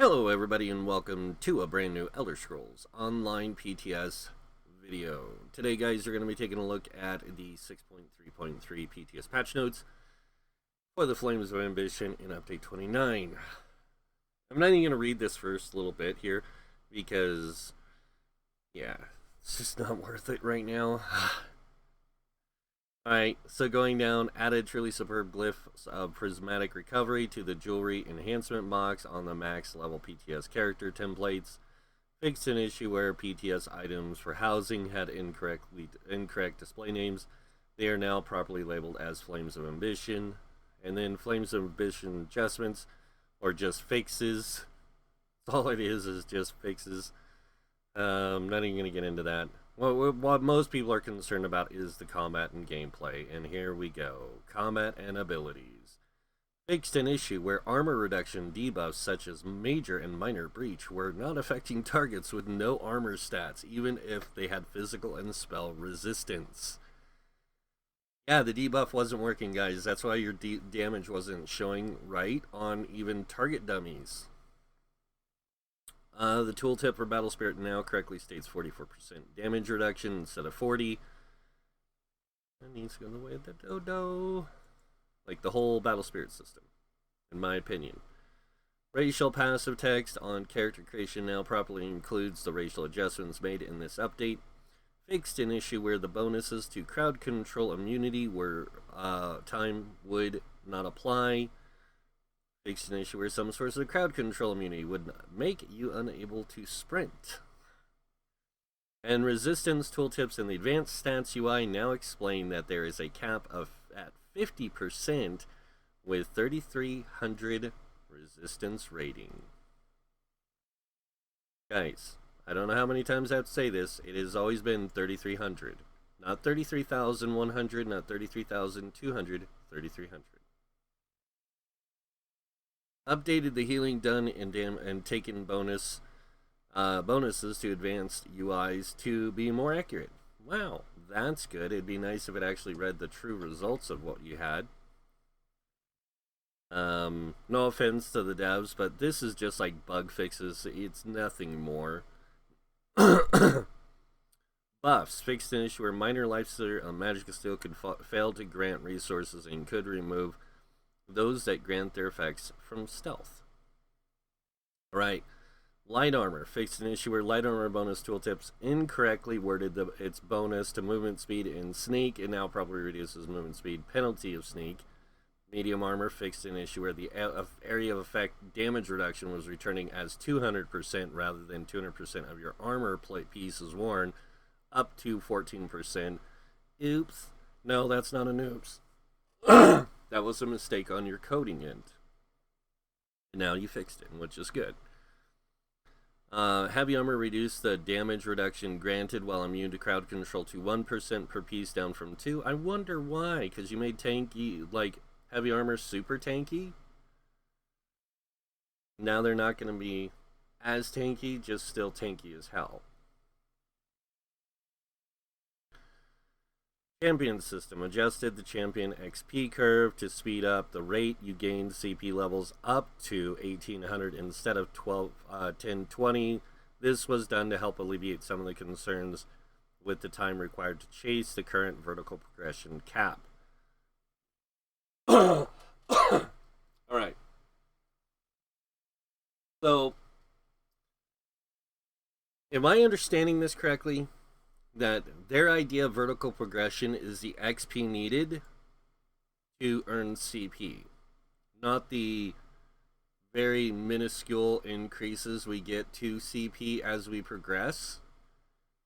Hello everybody and welcome to a brand new Elder Scrolls Online PTS video. Today guys, we're going to be taking a look at the 6.3.3 PTS patch notes for the Flames of Ambition in Update 29. I'm not even going to read this first little bit here because, yeah, it's just not worth it right now. Alright, so going down, added truly superb glyphs of prismatic recovery to the jewelry enhancement box on the max level PTS character templates. Fixed an issue where PTS items for housing had incorrect display names. They are now properly labeled as Flames of Ambition. And then Flames of Ambition adjustments, or just fixes. All it is just fixes. I'm not even going to get into that. Well, what most people are concerned about is the combat and gameplay, and here we go. Combat and abilities. Fixed an issue where armor reduction debuffs such as major and minor breach were not affecting targets with no armor stats, even if they had physical and spell resistance. Yeah, the debuff wasn't working, guys. That's why your damage wasn't showing right on even target dummies. The tooltip for Battle Spirit now correctly states 44% damage reduction instead of 40. That needs to go the way of the dodo. Like the whole Battle Spirit system, in my opinion. Racial passive text on character creation now properly includes the racial adjustments made in this update. Fixed an issue where the bonuses to crowd control immunity were time would not apply. Fixed an issue where some source of crowd control immunity would make you unable to sprint. And resistance tooltips in the advanced stats UI now explain that there is a cap of at 50% with 3300 resistance rating. Guys, I don't know how many times I have to say this. It has always been 3300. Not 33,100, not 33,200, 3300. Updated the healing done and taken bonuses to advanced UIs to be more accurate. Wow, that's good. It'd be nice if it actually read the true results of what you had. No offense to the devs, but this is just like bug fixes. It's nothing more. Buffs. Fixed an issue where minor lifesteal and magic steel could fail to grant resources and could remove those that grant their effects from stealth. Alright, light armor. Fixed an issue where light armor bonus tooltips incorrectly worded its bonus to movement speed and sneak. It now probably reduces movement speed penalty of sneak. Medium armor. Fixed an issue where the area of effect damage reduction was returning as 200% rather than 200% of your armor piece is worn, up to 14%. Oops. No, that's not an oops. That was a mistake on your coding end. Now you fixed it, which is good. Heavy armor reduced the damage reduction granted while immune to crowd control to 1% per piece, down from 2. I wonder why, because you made tanky, like, heavy armor super tanky. Now they're not going to be as tanky, just still tanky as hell. Champion system. Adjusted the champion XP curve to speed up the rate you gain CP levels up to 1800 instead of 1020. This was done to help alleviate some of the concerns with the time required to chase the current vertical progression cap. Alright. So, am I understanding this correctly? That their idea of vertical progression is the XP needed to earn CP, not the very minuscule increases we get to CP as we progress,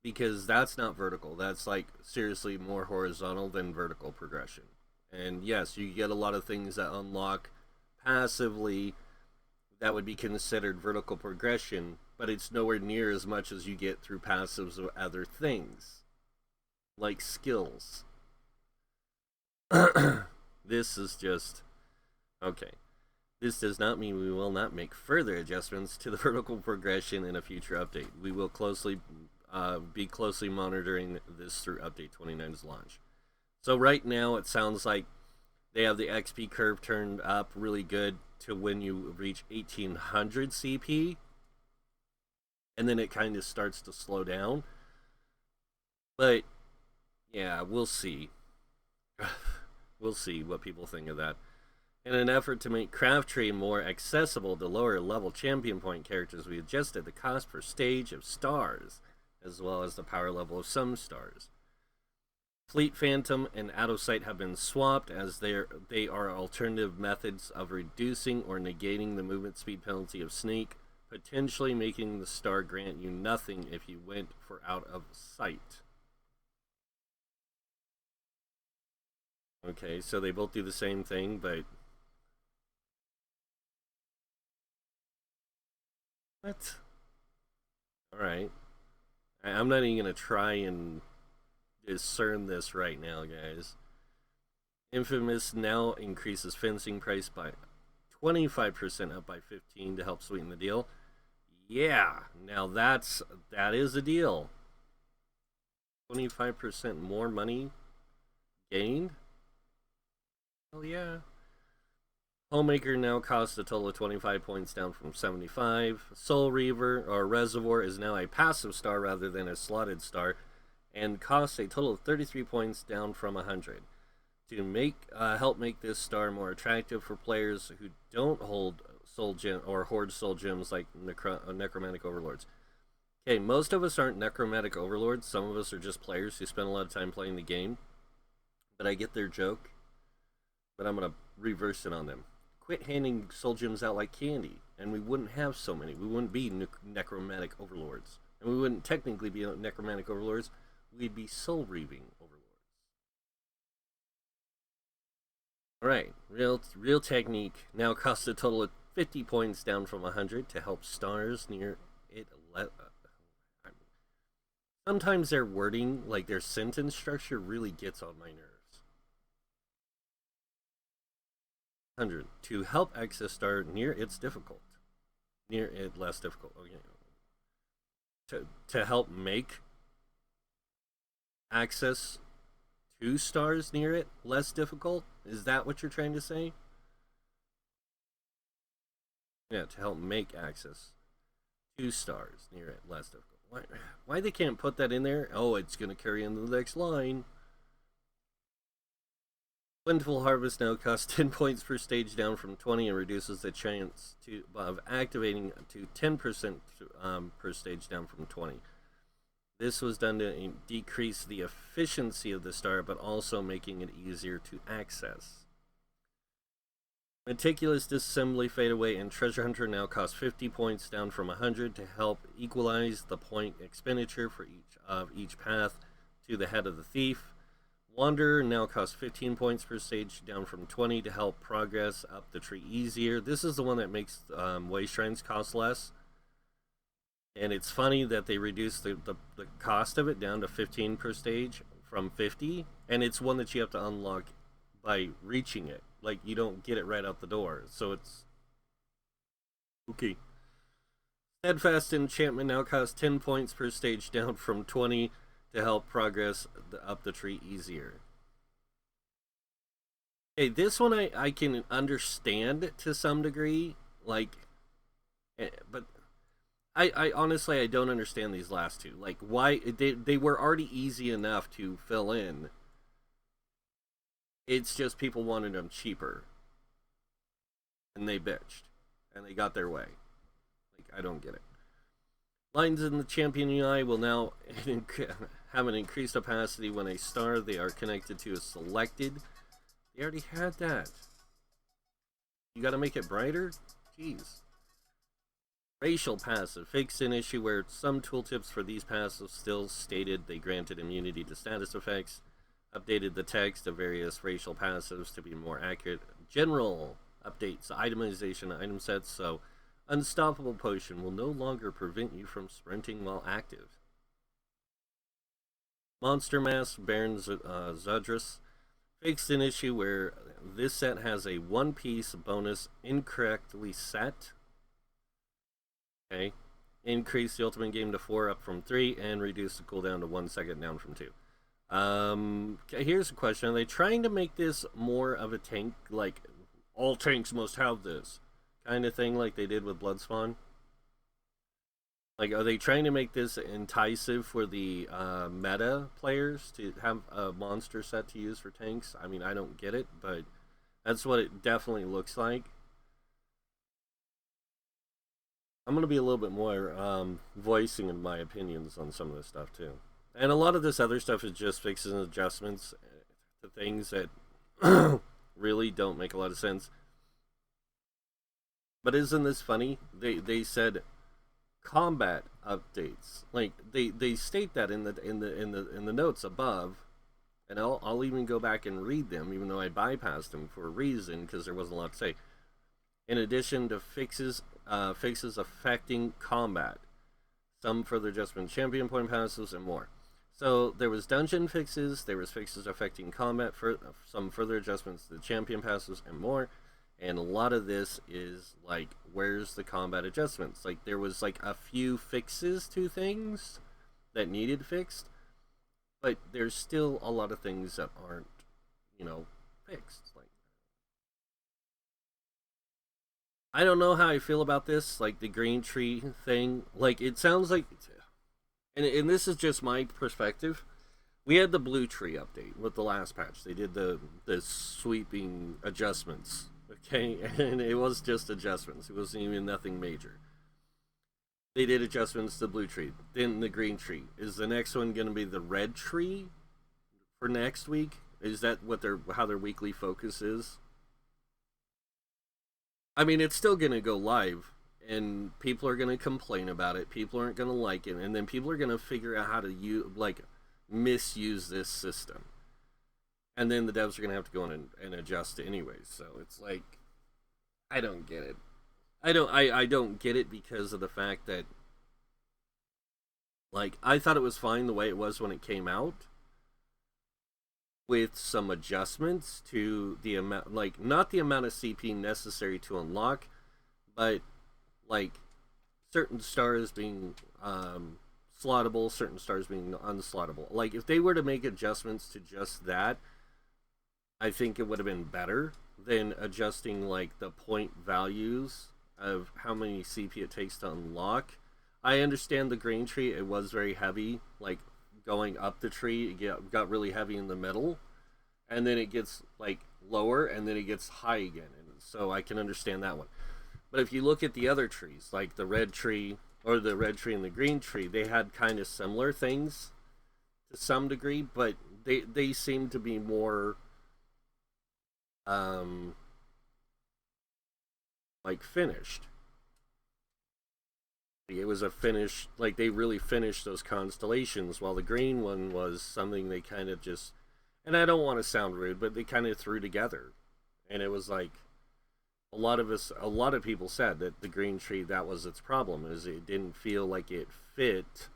because that's not vertical. That's like seriously more horizontal than vertical progression. And yes, you get a lot of things that unlock passively that would be considered vertical progression, but it's nowhere near as much as you get through passives of other things, like skills. This is just... okay. This does not mean we will not make further adjustments to the vertical progression in a future update. We will be closely monitoring this through Update 29's launch. So right now it sounds like they have the XP curve turned up really good to when you reach 1800 CP, and then it kind of starts to slow down. But yeah, we'll see. We'll see what people think of that. In an effort to make Craft Tree more accessible to lower level champion point characters, we adjusted the cost per stage of stars, as well as the power level of some stars. Fleet Phantom and Out of Sight have been swapped, as they are alternative methods of reducing or negating the movement speed penalty of Sneak, potentially making the star grant you nothing if you went for Out of Sight. Okay, so they both do the same thing, but... What? Alright. I'm not even going to try and discern this right now, guys. Infamous now increases fencing price by 25%, up by 15 to help sweeten the deal. Yeah, now that is a deal. 25% more money gained? Oh yeah. Homemaker now costs a total of 25 points, down from 75. Soul Reaver, or Reservoir, is now a passive star rather than a slotted star, and costs a total of 33 points, down from 100. To help make this star more attractive for players who don't hold soul gem or hoard soul gems like necromantic overlords. Okay, most of us aren't necromantic overlords. Some of us are just players who spend a lot of time playing the game. But I get their joke. But I'm gonna reverse it on them. Quit handing soul gems out like candy, and we wouldn't have so many. We wouldn't be necromantic overlords, and we wouldn't technically be necromantic overlords. We'd be soul reaving overlords. All right, real technique now costs a total of 50 points, down from 100 to help stars near it. Sometimes their wording, like their sentence structure, really gets on my nerves. 100 to help access star near its difficult, near it less difficult. Okay. To help make access to stars near it less difficult. Is that what you're trying to say? Yeah, to help make access to stars near it less difficult. Why they can't put that in there? Oh, it's going to carry into the next line. Plentiful Harvest now costs 10 points per stage, down from 20, and reduces the chance of activating to 10% per stage, down from 20. This was done to decrease the efficiency of the star, but also making it easier to access. Meticulous Disassembly fade away, and Treasure Hunter now costs 50 points, down from 100, to help equalize the point expenditure for each path to the head of the thief. Wanderer now costs 15 points per stage, down from 20, to help progress up the tree easier. This is the one that makes way shrines cost less. And it's funny that they reduced the cost of it down to 15 per stage from 50. And it's one that you have to unlock by reaching it. Like, you don't get it right out the door. So it's... okay. Steadfast Enchantment now costs 10 points per stage, down from 20, to help progress up the tree easier. Okay, this one I can understand to some degree, like, but I honestly, I don't understand these last two. Like, why they were already easy enough to fill in. It's just people wanted them cheaper, and they bitched, and they got their way. Like, I don't get it. Lines in the Champion UI will now have an increased opacity when a star they are connected to is selected. They already had that. You gotta make it brighter? Jeez. Racial passive fixed an issue where some tooltips for these passives still stated they granted immunity to status effects. Updated the text of various racial passives to be more accurate. General updates itemization item sets, so Unstoppable Potion will no longer prevent you from sprinting while active. Monster Mask Baron Zudrus fixed an issue where this set has a one-piece bonus incorrectly set. Okay. Increase the ultimate game to 4, up from 3, and reduce the cooldown to 1 second, down from 2. Okay, here's a question. Are they trying to make this more of a tank? Like, all tanks must have this. kind of thing like they did with Bloodspawn? Like, are they trying to make this enticing for the meta players to have a monster set to use for tanks? I mean, I don't get it, but that's what it definitely looks like. I'm going to be a little bit more voicing in my opinions on some of this stuff, too. And a lot of this other stuff is just fixes and adjustments to things that really don't make a lot of sense. But isn't this funny? They said combat updates. Like they state that in the notes above, and I'll even go back and read them, even though I bypassed them for a reason because there wasn't a lot to say. In addition to fixes affecting combat, some further adjustments, champion point passes, and more. So there was dungeon fixes, there was fixes affecting combat, for some further adjustments to the champion passes, and more. And a lot of this is like, where's the combat adjustments? Like, there was like a few fixes to things that needed fixed, but there's still a lot of things that aren't, fixed. Like, I don't know how I feel about this, like the green tree thing. Like, it sounds like, and this is just my perspective. We had the blue tree update with the last patch. They did the sweeping adjustments. Okay, and it was just adjustments. It wasn't even nothing major. They did adjustments to the blue tree, then the green tree. Is the next one going to be the red tree for next week? Is that how their weekly focus is? I mean, it's still going to go live, and people are going to complain about it. People aren't going to like it, and then people are going to figure out how to misuse this system. And then the devs are going to have to go in and adjust it anyways. So it's like, I don't get it. I don't get it because of the fact that, like, I thought it was fine the way it was when it came out, with some adjustments to the amount, like, not the amount of CP necessary to unlock, but like certain stars being slottable, certain stars being unslottable. Like, if they were to make adjustments to just that, I think it would have been better than adjusting like the point values of how many CP it takes to unlock. I understand the green tree, it was very heavy, like going up the tree, it got really heavy in the middle, and then it gets like lower, and then it gets high again, and so I can understand that one. But if you look at the other trees, like the red tree, or the red tree and the green tree, they had kind of similar things to some degree, but they seem to be more like finished. It was a finish, like they really finished those constellations, while the green one was something they kind of just, and I don't want to sound rude, but they kind of threw together. And it was like, a lot of people said that the green tree, that was its problem, is it didn't feel like it fit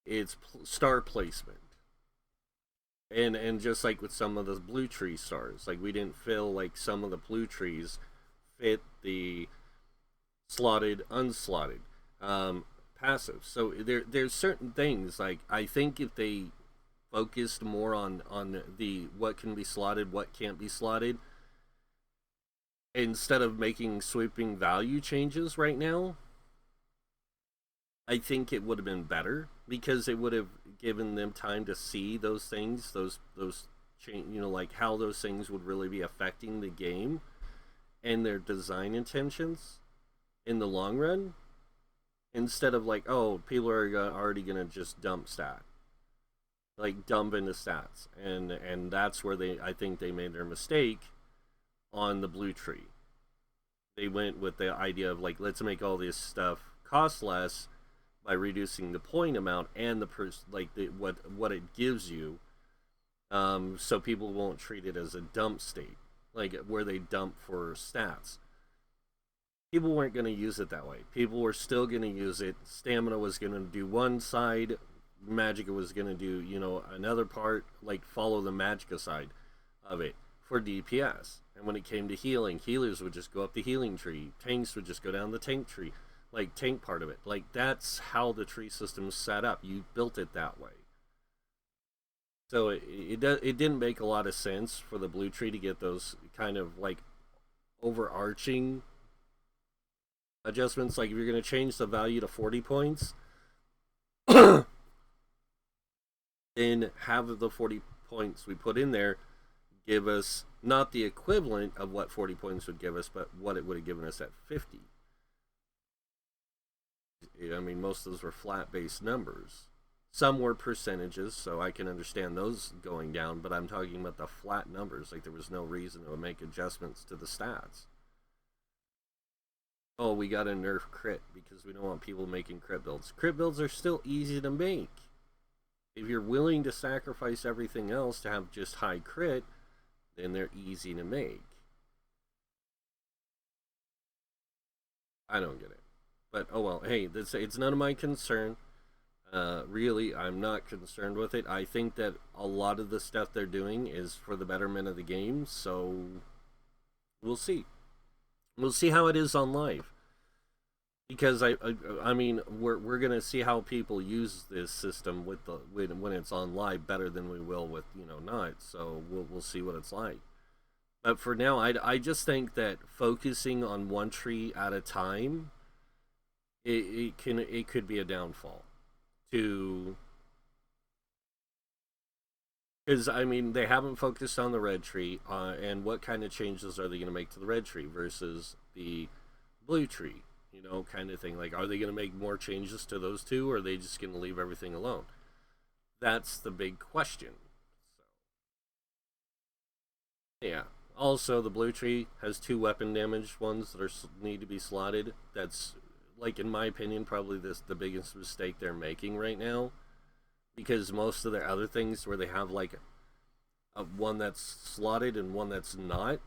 its star placement. And just like with some of the blue tree stars, like we didn't feel like some of the blue trees fit the slotted, unslotted passive. So there's certain things, like I think if they focused more on the what can be slotted, what can't be slotted, instead of making sweeping value changes right now, I think it would have been better, because it would have given them time to see those things, those change, like how those things would really be affecting the game and their design intentions in the long run, instead of like, oh, people are already gonna just dump into stats, and that's where I think they made their mistake on the blue tree. They went with the idea of like, let's make all this stuff cost less by reducing the point amount and what it gives you, so people won't treat it as a dump state, like where they dump for stats. People weren't going to use it that way. People were still going to use it. Stamina was going to do one side, Magicka was going to do, another part, like follow the Magicka side of it for DPS. And when it came to healing, healers would just go up the healing tree. Tanks would just go down the tank tree, like tank part of it. Like, that's how the tree system is set up. You built it that way. So it didn't make a lot of sense for the blue tree to get those kind of like overarching adjustments. Like if you're going to change the value to 40 points, then have the 40 points we put in there give us not the equivalent of what 40 points would give us, but what it would have given us at 50. I mean, most of those were flat based numbers. Some were percentages, so I can understand those going down, but I'm talking about the flat numbers. Like there was no reason to make adjustments to the stats. Oh, we got to nerf crit because we don't want people making crit builds. Crit builds are still easy to make. If you're willing to sacrifice everything else to have just high crit, then they're easy to make. I don't get it. But oh well, hey, it's none of my concern. Really, I'm not concerned with it. I think that a lot of the stuff they're doing is for the betterment of the game, so we'll see. We'll see how it is on live. Because I mean, we're gonna see how people use this system with the when it's on live better than we will with not. So we'll see what it's like. But for now, I just think that focusing on one tree at a time, it could be a downfall. To because I mean they haven't focused on the red tree, and what kind of changes are they going to make to the red tree versus the blue tree? Kind of thing. Like, are they going to make more changes to those two, or are they just going to leave everything alone? That's the big question. So, yeah. Also, the blue tree has 2 weapon damage ones that need to be slotted. That's, like, in my opinion, probably the biggest mistake they're making right now. Because most of their other things where they have, like, one that's slotted and one that's not,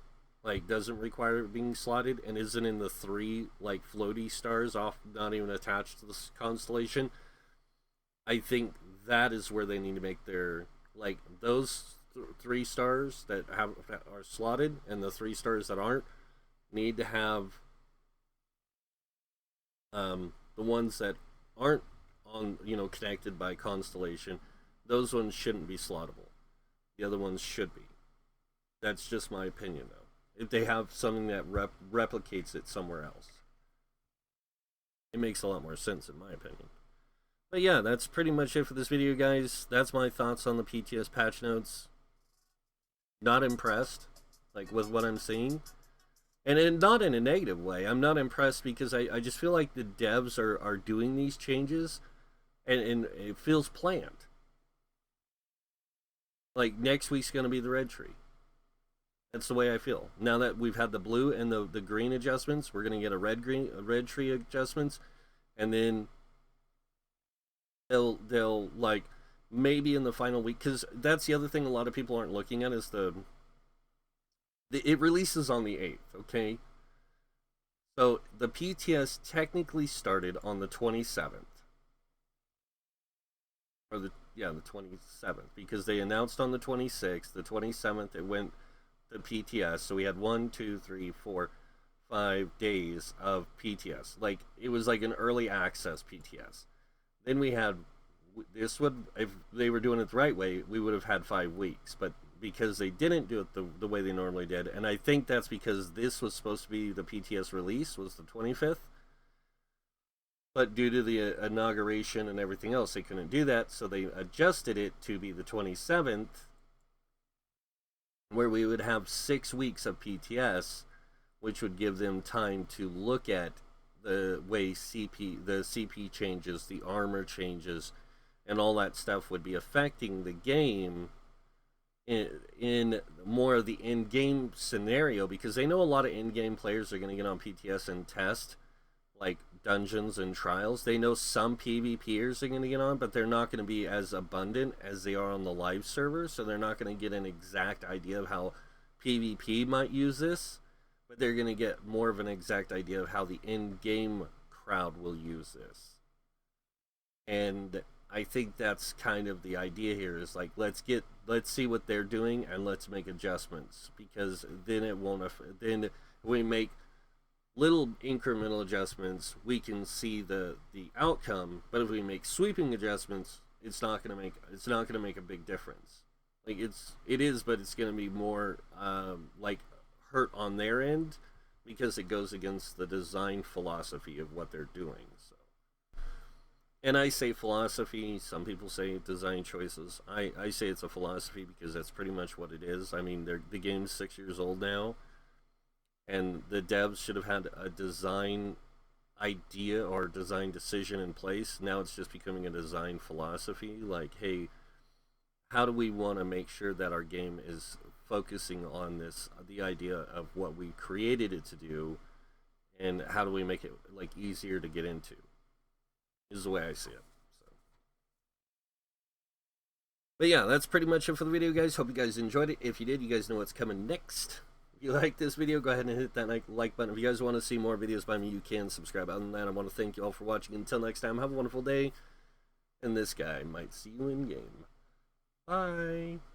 like doesn't require being slotted and isn't in the 3 like floaty stars off, not even attached to the constellation. I think that is where they need to make their like those 3 stars that are slotted and the 3 stars that aren't need to have the ones that aren't on connected by constellation. Those ones shouldn't be slottable. The other ones should be. That's just my opinion though. If they have something that replicates it somewhere else, it makes a lot more sense in my opinion. But yeah, that's pretty much it for this video, guys. That's my thoughts on the PTS patch notes. Not impressed, like, with what I'm seeing. And not in a negative way. I'm not impressed because I just feel like the devs are doing these changes and it feels planned. Like, next week's going to be the red tree. That's the way I feel. Now that we've had the blue and the green adjustments, we're going to get a red tree adjustments, and then they'll like maybe in the final week, because that's the other thing a lot of people aren't looking at is it releases on the 8th, okay? So the PTS technically started on the 27th. Or the 27th, because they announced on the 26th, the 27th it went the PTS, so we had 1, 2, 3, 4, 5 days of PTS. Like, it was like an early access PTS. Then we had, if they were doing it the right way, we would have had 5 weeks, but because they didn't do it the way they normally did, and I think that's because this was supposed to be the PTS release, was the 25th, but due to the inauguration and everything else, they couldn't do that, so they adjusted it to be the 27th, where we would have 6 weeks of PTS, which would give them time to look at the way the CP changes, the armor changes, and all that stuff would be affecting the game in more of the in-game scenario, because they know a lot of in-game players are going to get on PTS and test, like, dungeons and trials. They know some PvPers are going to get on, but they're not going to be as abundant as they are on the live server, so they're not going to get an exact idea of how PvP might use this, but they're going to get more of an exact idea of how the in-game crowd will use this. And I think that's kind of the idea here, is like, let's see what they're doing and let's make adjustments, because then it won't, then we make little incremental adjustments, we can see the outcome. But if we make sweeping adjustments, it's not going to make a big difference. Like, it is, but it's going to be more like hurt on their end because it goes against the design philosophy of what they're doing. So, and I say philosophy, some people say design choices. I say it's a philosophy because that's pretty much what it is. I mean, the game's 6 years old now, and the devs should have had a design idea or design decision in place. Now it's just becoming a design philosophy. Like, hey, how do we want to make sure that our game is focusing on this, the idea of what we created it to do, and how do we make it like easier to get into? Is the way I see it. So. But yeah, that's pretty much it for the video, guys. Hope you guys enjoyed it. If you did, you guys know what's coming next. If you like this video, go ahead and hit that like button. If you guys want to see more videos by me, you can subscribe. Other than that, I want to thank you all for watching. Until next time, have a wonderful day. And this guy might see you in game. Bye.